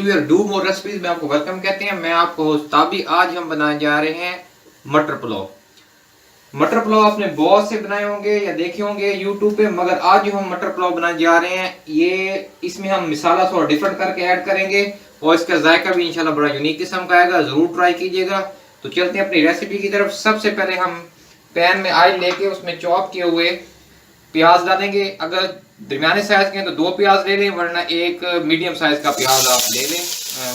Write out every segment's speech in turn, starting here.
We are do more recipes में आपको welcome कहते हैं। मैं आपको होस्ट ताबी। आज हम बनाने जा रहे हैं मटर पुलाव। मटर पुलाव आपने बहुत से बनाए होंगे या देखे होंगे यूट्यूब पे, मगर आज जो हम मटर पुलाव बनाने जा रहे हैं ये इसमें हम मसाला थोड़ा डिफरेंट करके ऐड करेंगे और इसका जायका भी इंशाल्लाह बड़ा यूनिक किस्म का आएगा। जरूर ट्राई कीजिएगा। तो चलते हैं अपनी रेसिपी की तरफ। सबसे पहले हम पैन में ऑयल लेके उसमें चॉप किए हुए प्याज डालेंगे। अगर दरमियाने साइज के हैं तो 2 प्याज ले लें, वरना एक मीडियम साइज का प्याज आप ले लें,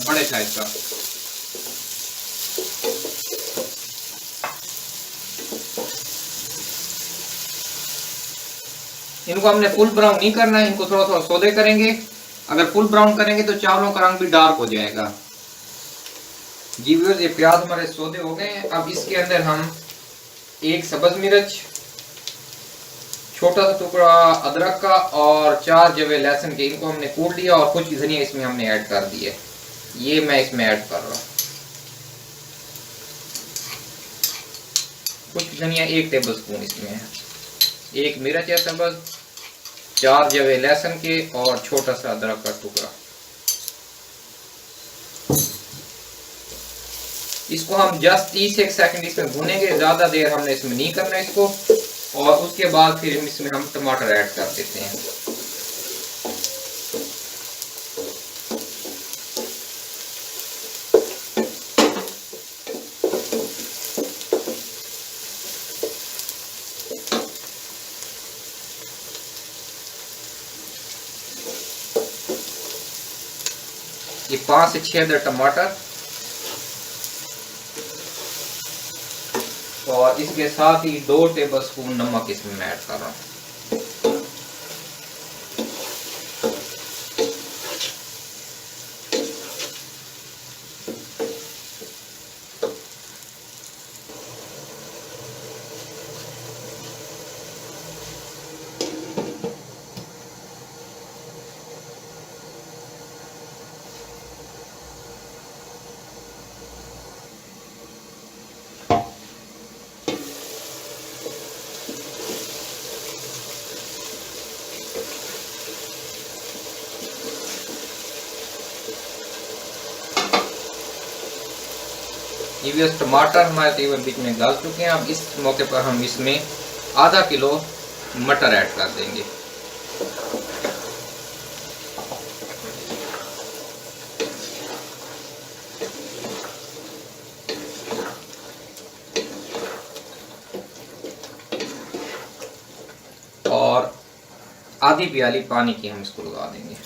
बड़े साइज का। इनको हमने फुल ब्राउन नहीं करना है, इनको थोड़ा थोड़ा सौदे करेंगे। अगर फुल ब्राउन करेंगे तो चावलों का रंग भी डार्क हो जाएगा। जी व्यूअर्स, ये प्याज हमारे सौदे हो गए हैं। अब इसके अंदर हम एक सब्ज मिर्च, छोटा सा टुकड़ा अदरक का और 4 जवे लहसुन के, इनको हमने कूट लिया और कुछ धनिया इसमें हमने ऐड कर दिए। ये मैं इसमें ऐड कर रहा हूँ। कुछ धनिया 1 टेबल स्पून इसमें है। एक मिर्च है सब्ज, 4 जवे लहसुन के और छोटा सा अदरक का टुकड़ा। इसको हम जस्ट 30 सेकंड इसमें भूनेंगे, ज्यादा देर हमने इसमें नहीं करना इसको। और उसके बाद फिर इसमें हम टमाटर ऐड कर देते हैं। ये 5 से 6 टमाटर और इसके साथ ही 2 टेबल स्पून नमक इसमें मैं ऐड कर रहा हूँ। ये टमाटर हमारे तकरीबन बीच में गल चुके हैं। अब इस मौके पर हम इसमें आधा किलो मटर ऐड कर देंगे। और आधी प्याली पानी की हम इसको लगा देंगे।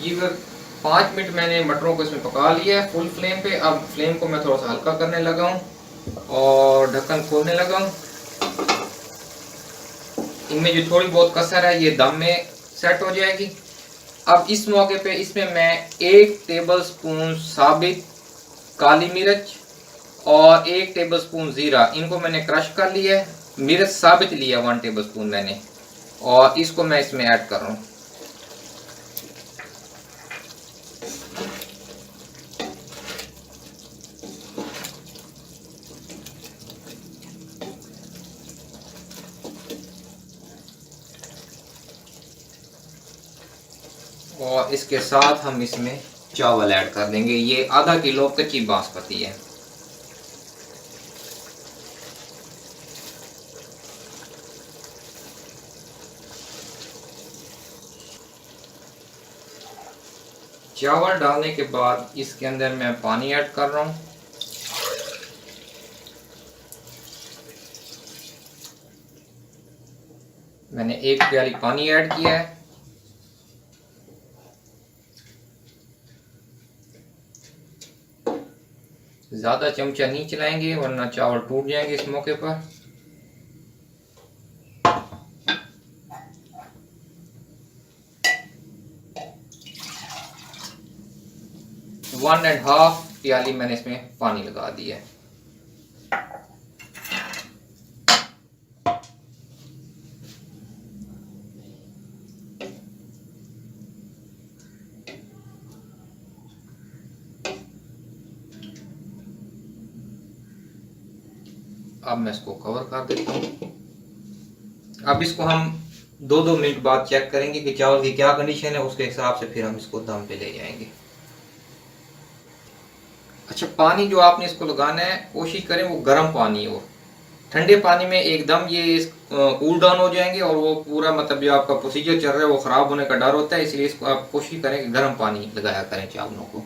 ये 5 मिनट मैंने मटरों को इसमें पका लिया है फुल फ्लेम पे। अब फ्लेम को मैं थोड़ा सा हल्का करने लगा हूँ और ढक्कन खोलने लगा हूँ। इनमें जो थोड़ी बहुत कसर है ये दम में सेट हो जाएगी। अब इस मौके पे इसमें मैं 1 टेबल स्पून साबित काली मिर्च और 1 टेबल स्पून जीरा, इनको मैंने क्रश कर लिया है। मिर्च साबित लिया 1 टेबल स्पून मैंने, और इसको मैं इसमें ऐड कर रहा हूँ। और इसके साथ हम इसमें चावल ऐड कर देंगे। ये आधा किलो कच्ची बासमती है। चावल डालने के बाद इसके अंदर मैं पानी ऐड कर रहा हूँ। मैंने 1 प्याली पानी ऐड किया है। ज्यादा चमचा नहीं चलाएंगे वरना चावल टूट जाएंगे इस मौके पर। वन एंड हाफ प्याली मैंने इसमें पानी लगा दिया है। अब मैं इसको कवर कर देता हूँ। अब इसको हम 2-2 मिनट बाद चेक करेंगे कि चावल की क्या कंडीशन है, उसके हिसाब से फिर हम इसको दम पे ले जाएंगे। अच्छा, पानी जो आपने इसको लगाना है कोशिश करें वो गर्म पानी हो। ठंडे पानी में एकदम ये कूल डाउन हो जाएंगे और वो पूरा मतलब जो आपका प्रोसीजर चल रहा है वो ख़राब होने का डर होता है, इसलिए इसको आप कोशिश करें कि गर्म पानी लगाया करें चावलों को।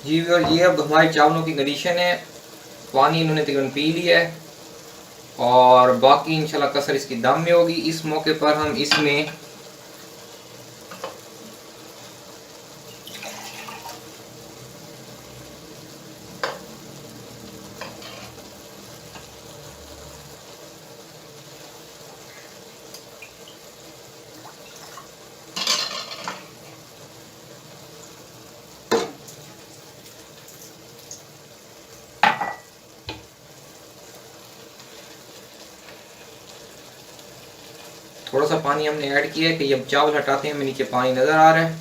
जी और ये अब हमारे चावलों की कंडीशन है, पानी इन्होंने तकरीबन पी लिया है और बाकी इंशाल्लाह कसर इसकी दम में होगी। इस मौके पर हम इसमें थोड़ा सा पानी हमने ऐड किया है कि जब चावल हटाते हैं हमें नीचे पानी नज़र आ रहा है।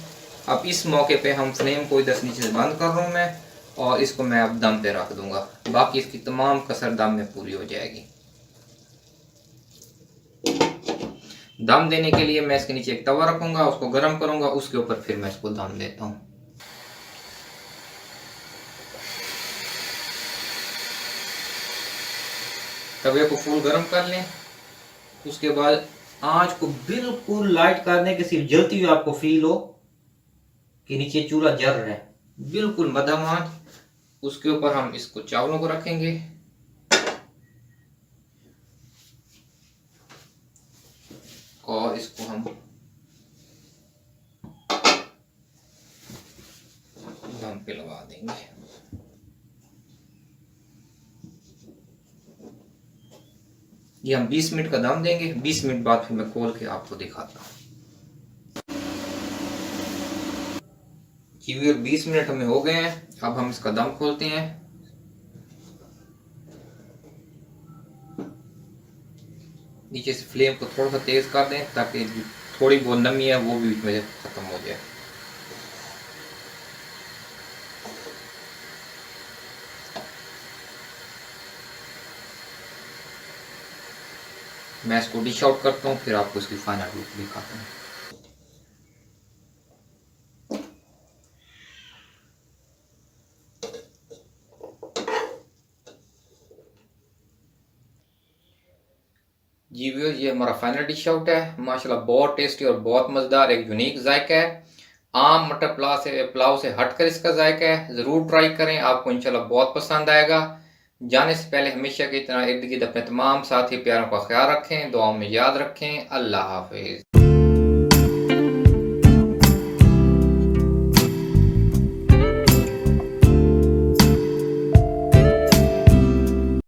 अब इस मौके पे हम फ्लेम को इधर नीचे से बंद कर रहा हूँ मैं और इसको मैं अब दम पे रख दूंगा, बाकी इसकी तमाम कसर दम में पूरी हो जाएगी। दम देने के लिए मैं इसके नीचे एक तवा रखूंगा, उसको गर्म करूंगा, उसके ऊपर फिर मैं इसको दम देता हूँ। तवे को फुल गर्म कर लें, उसके बाद आंच को बिल्कुल लाइट कर दें कि सिर्फ जलती हुई आपको फील हो कि नीचे चूल्हा जल रहा है, बिल्कुल मध्यम आंच। उसके ऊपर हम इसको चावलों को रखेंगे और इसको हम दम पे लगा देंगे। ये हम 20 मिनट का दम देंगे, 20 मिनट बाद फिर मैं खोल के आपको दिखाता हूँ। जी 20 मिनट हमें हो गए हैं, अब हम इसका दम खोलते हैं। नीचे से फ्लेम को थोड़ा सा तेज कर दें ताकि थोड़ी बहुत नमी है वो भी बीच में खत्म हो जाए। मैं इसको डिश आउट करता हूँ, फिर आपको इसकी फाइनल लुक दिखाता हूँ। जी व्यूअर्स, ये हमारा फाइनल डिश आउट है। माशाल्लाह बहुत टेस्टी और बहुत मज़ेदार, एक यूनिक जायका है। आम मटर पुलाव से हटकर इसका जायका है, ज़रूर ट्राई करें, आपको इंशाल्लाह बहुत पसंद आएगा। जाने से पहले हमेशा की तरह इर्द गिर्द अपने तमाम साथी प्यारों का ख्याल रखें, दुआओं में याद रखें। अल्लाह हाफिज़।